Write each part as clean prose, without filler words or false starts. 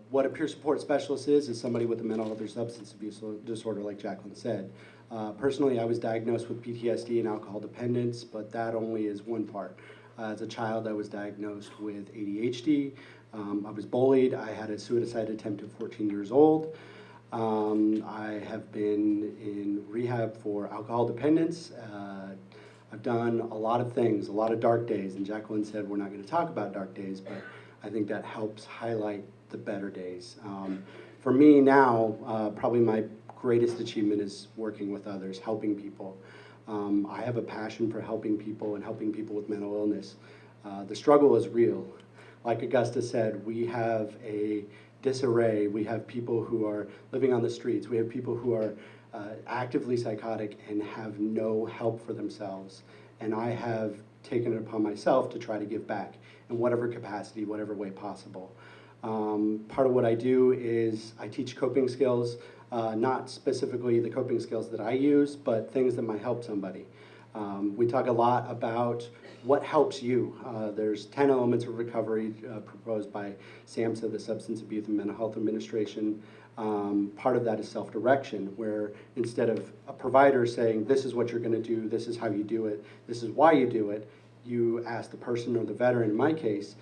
what a peer support specialist is somebody with a mental health or substance abuse disorder, like Jacqueline said. Personally, I was diagnosed with PTSD and alcohol dependence, but that only is one part. As a child, I was diagnosed with ADHD. I was bullied. I had a suicide attempt at 14 years old. I have been in rehab for alcohol dependence. I've done a lot of things, a lot of dark days, and Jacqueline said we're not going to talk about dark days, but I think that helps highlight the better days. For me now, probably my greatest achievement is working with others, helping people. I have a passion for helping people and helping people with mental illness. The struggle is real. Like Augusta said, we have a disarray. We have people who are living on the streets. We have people who are actively psychotic and have no help for themselves. And I have taken it upon myself to try to give back in whatever capacity, whatever way possible. Part of what I do is I teach coping skills, not specifically the coping skills that I use, but things that might help somebody. We talk a lot about what helps you. There's 10 elements of recovery proposed by SAMHSA, the Substance Abuse and Mental Health Administration. Part of that is self-direction, where instead of a provider saying, this is what you're going to do, this is how you do it, this is why you do it, you ask the person or the veteran, in my case,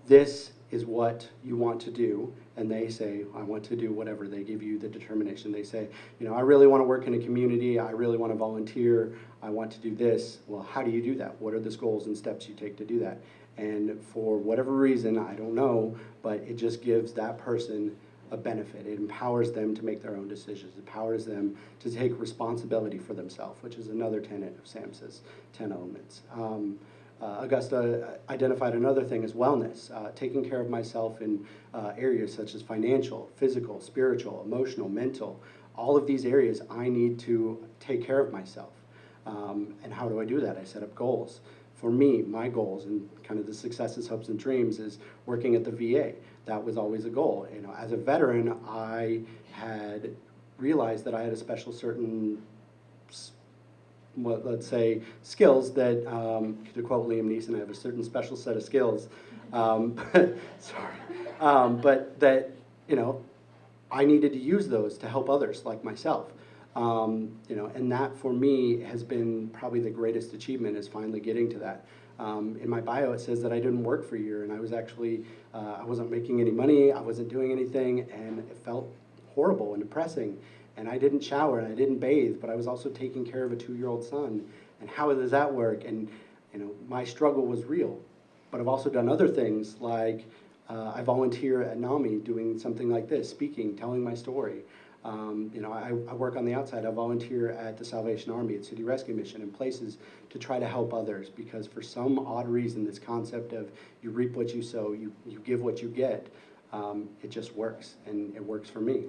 this is what you want to do, and they say, I want to do whatever. They give you the determination. They say, I really want to work in a community, I really want to volunteer, I want to do this. Well, how do you do that? What are the goals and steps you take to do that? And for whatever reason, I don't know, but it just gives that person a benefit. It empowers them to make their own decisions. It empowers them to take responsibility for themselves, which is another tenet of SAMHSA's 10 elements. Augusta identified another thing as wellness, taking care of myself in areas such as financial, physical, spiritual, emotional, mental. All of these areas I need to take care of myself. And how do I do that? I set up goals. For me, my goals and kind of the successes, hopes, and dreams is working at the VA. That was always a goal. As a veteran, I had realized that I had a special certain, let's say, skills that, to quote Liam Neeson, I have a certain special set of skills. But that, I needed to use those to help others like myself. And that for me has been probably the greatest achievement, is finally getting to that. In my bio it says that I didn't work for a year, and I was actually, I wasn't making any money, I wasn't doing anything, and it felt horrible and depressing. And I didn't shower and I didn't bathe, but I was also taking care of a 2-year-old son. And how does that work? And my struggle was real. But I've also done other things, like I volunteer at NAMI doing something like this, speaking, telling my story. I work on the outside. I volunteer at the Salvation Army, at City Rescue Mission, and places to try to help others, because for some odd reason, this concept of you reap what you sow, you give what you get, it just works, and it works for me.